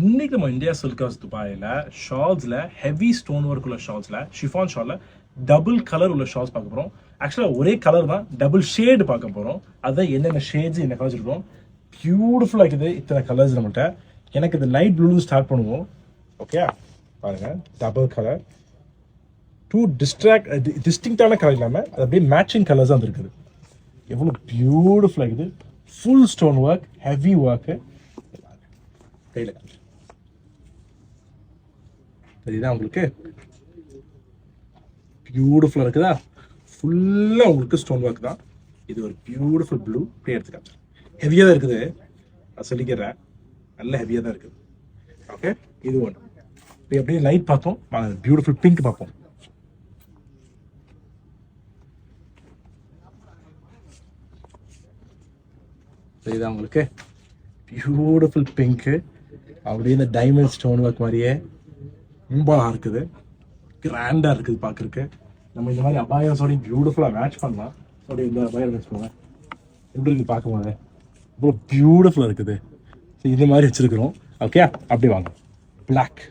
இன்னைக்கு நம்ம India silk house துபாயில் ஷால்ஸில் ஹெவி ஸ்டோன் ஒர்க் உள்ள ஷால்ஸில் ஷிஃபான் ஷாலில் டபுள் கலர் உள்ள ஷால்ஸ் பார்க்க போகிறோம். ஆக்சுவலாக ஒரே கலர் தான், டபுள் ஷேடு பார்க்க போகிறோம். அதுதான் என்னென்ன ஷேட்ஸ் என்ன கலர்ஸ் இருக்கும். பியூட்டிஃபுல்லாக இருக்குது இத்தனை கலர்ஸ் நம்மகிட்ட. எனக்கு இந்த லைட் ப்ளூ ஸ்டார்ட் பண்ணுவோம். ஓகே பாருங்க, டபுள் கலர், டூ டிஸ்டிங்டான கலர் இல்லாமல் அது அப்படியே மேட்சிங் கலர்ஸ் தான் இருக்குது. எவ்வளோ பியூட்டிஃபுல்லாக இருக்குது. Full stone work, heavy work. கையில் தெரியுதா உங்களுக்கு? பியூட்டிஃபுல்லாக இருக்குதா? ஃபுல்லாக உங்களுக்கு ஸ்டோன் ஒர்க் தான். இது ஒரு பியூட்டிஃபுல் ப்ளூ. அப்படியே எடுத்து காமிச்சு. ஹெவியாக தான் இருக்குது, நான் சொல்லிக்கிறேன். நல்ல ஹெவியாக தான் இருக்குது. ஓகே, இது ஒன்று. இப்போ அப்படியே லைட் பார்த்தோம், பியூட்டிஃபுல் பிங்க் பார்ப்போம். தெரியுதா உங்களுக்கு? பியூட்டிஃபுல் பிங்க்கு, அப்படியே இந்த டைமண்ட் ஸ்டோன் ஒர்க் மாதிரியே ரொம்ப இருக்குது. கிராண்டாக இருக்குது பார்க்குறக்கு. நம்ம இந்த மாதிரி அபாயாஸோடையும் பியூட்டிஃபுல்லாக மேட்ச் பண்ணலாம். அப்படி இந்த அபாயம் மேட்ச் பண்ணுவேன். எப்படி இருக்குது பார்க்கும்போது? இவ்வளோ பியூட்டிஃபுல்லாக இருக்குது. இந்த மாதிரி வச்சுருக்குறோம். ஓகே, அப்படி வாங்க. பிளாக்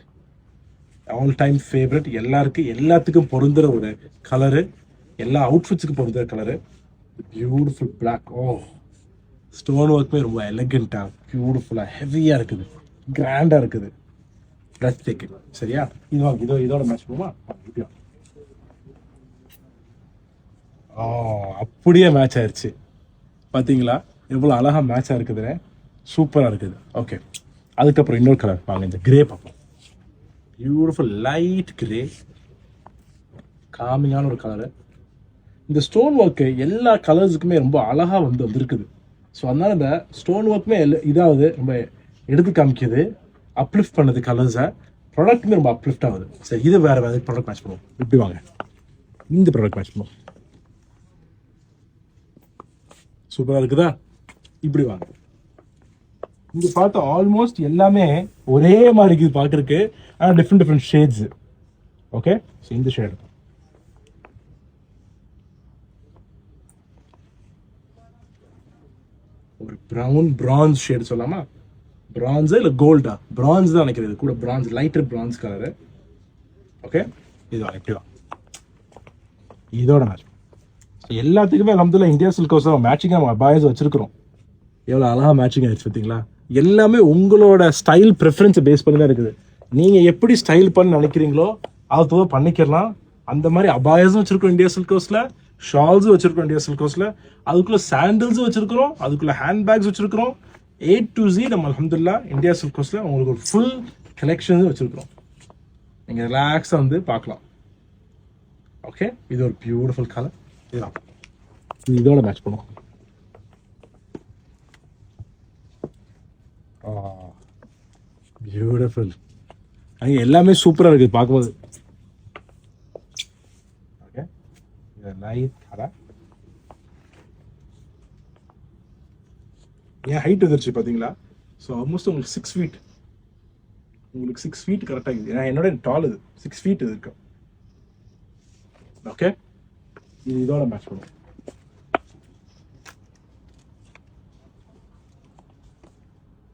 ஆல் டைம் ஃபேவரட், எல்லாத்துக்கும் பொருந்துகிற ஒரு கலரு, எல்லா அவுட்ஃபிட்ஸுக்கும் பொருந்துகிற கலரு. Beautiful black. ஓ, ஸ்டோன் ஒர்க்குமே ரொம்ப எலகெண்ட்டாக பியூட்டிஃபுல்லாக ஹெவியாக இருக்குது, கிராண்டாக இருக்குது. ப்ளஸ் டேக்கு சரியா? இது வாங்க, இதோட மேட்ச் பண்ணுமா? அப்படியே மேட்ச் ஆயிடுச்சு. பார்த்தீங்களா எவ்வளோ அழகாக மேட்சாக இருக்குதுன்னு? சூப்பராக இருக்குது. ஓகே, அதுக்கப்புறம் இன்னொரு கலர் வாங்க, இந்த கிரே பார்ப்போம். பியூட்டிஃபுல் லைட் கிரே, காமிங்கான ஒரு கலரு. இந்த ஸ்டோன் ஒர்க்கு எல்லா கலர்ஸுக்குமே ரொம்ப அழகாக வந்துருக்குது. ஸோ அதனால இந்த ஸ்டோன் ஒர்க்குமே இதாவது ரொம்ப எடுத்து காமிக்குது, அப்லிஃப்ட் பண்ணுது கலர்ஸை. ப்ராடக்ட்டுமே ரொம்ப அப்லிஃப்ட் ஆகுது. சரி, இது வேறு ப்ராடக்ட் மேட்ச் பண்ணுவோம். இப்படி வாங்க, இந்த ப்ராடக்ட் மேட்ச் பண்ணுவோம். சூப்பராக இருக்குதா? இப்படி வாங்க. இங்கே பார்த்தா ஆல்மோஸ்ட் எல்லாமே ஒரே மாதிரி இருக்குது பார்க்குறக்கு, ஆனால் டிஃப்ரெண்ட் ஷேட்ஸு. ஓகே, ஸோ இந்த ஷேடு ஒரு ப்ரௌன் பிரான்ஸ் ஷேடு சொல்லலாமா? பிரான்ஸா இல்லை கோல்டா? பிரான்ஸ் தான் நினைக்கிறது, கூட France, lighter France colour. Okay, இது எப்படி தான் இதோட மேட்ச். எல்லாத்துக்குமே அல்ஹம்துலில்லாஹ் இந்தியா சில்க் ஹவுஸ் மேட்சிங்காக நம்ம அபாயஸ் வச்சிருக்கிறோம். எவ்வளோ அழகாக மேட்சிங் ஆயிடுச்சு பார்த்தீங்களா? எல்லாமே உங்களோட ஸ்டைல் ப்ரிஃபரன்ஸை பேஸ் பண்ணி தான் இருக்குது. நீங்கள் எப்படி ஸ்டைல் பண்ண நினைக்கிறீங்களோ அது பண்ணிக்கலாம். அந்த மாதிரி அபாயஸும் வச்சிருக்கோம் இந்தியா சில்க் ஹவுஸில், ஷால்ஸும் வச்சிருக்கோம் இந்தியா சில்க் ஹவுஸில், அதுக்குள்ள சாண்டல்ஸும் வச்சிருக்கிறோம், அதுக்குள்ள ஹேண்ட் பேக்ஸ் வச்சிருக்கிறோம். A to Z நம்ம அல்ஹம்துலில்லாஹ் இந்தியா சில்க் ஹவுஸில் உங்களுக்கு ஒரு ஃபுல் கலெக்ஷன்ஸும் வச்சிருக்கிறோம். நீங்கள் ரிலாக்ஸாக வந்து பார்க்கலாம். ஓகே, இது ஒரு பியூட்டிஃபுல் கலர். இதுதான் இதோட மேட்ச் பண்ணுவோம். பியூட்டிஃபுல். அங்கே எல்லாமே சூப்பராக இருக்குது பார்க்கும்போது. ஓகே, இது லைட் கலர். ஏன் ஹைட் வந்துருச்சு பார்த்தீங்களா? ஸோ ஆல்மோஸ்ட் உங்களுக்கு 6 feet, உங்களுக்கு 6 feet கரெக்டாக இருக்குது. ஏன்னா என்னோட டால் இது 6 feet இது இருக்கு. ஓகே, இது இதோட மேட்ச் பண்ணுவோம்.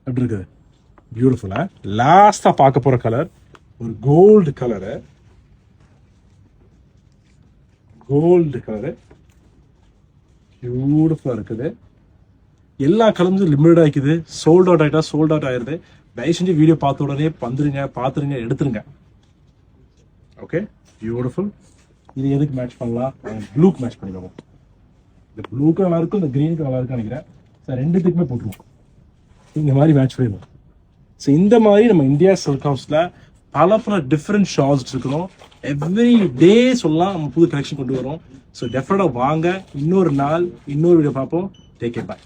எப்படி இருக்குது? பியூட்டிஃபுல்லா. லாஸ்டா பார்க்க போற கலர் ஒரு கோல்டு கலரு. கோல்டு கலரு பியூட்டிஃபுல்லா இருக்குது. எல்லா கலர்ஸும் லிமிட்டட் ஆகிக்குது. சோல்ட் அவுட் ஆகிட்டா சோல்ட் அவுட் ஆயிடுது. தயவு செஞ்சு வீடியோ பார்த்த உடனே பார்த்துருங்க, எடுத்துருங்க. Okay, beautiful. இது எதுக்கு மேட்ச் பண்ணலாம்? ப்ளூக்கு மேட்ச் பண்ணிடுவோம். இந்த ப்ளூக்கு நல்லா இருக்கும், இந்த க்ரீனுக்கு நல்லா இருக்குன்னு நினைக்கிறேன். சார் ரெண்டுத்துக்குமே போட்டுருவோம். இந்த மாதிரி மேட்ச் பண்ணிடுவோம். ஸோ இந்த மாதிரி நம்ம இந்தியா சில்க் ஹவுஸில் பல டிஃப்ரெண்ட் ஷால்ஸ் வச்சுருக்கிறோம். எவ்ரி டே சொல்லலாம் நம்ம புது கலெக்ஷன் கொண்டு வரோம். ஸோ டெஃபினட்டாக வாங்க. இன்னொரு நாள் இன்னொரு வீடியோ பார்ப்போம். டேக் கேர், பாய்.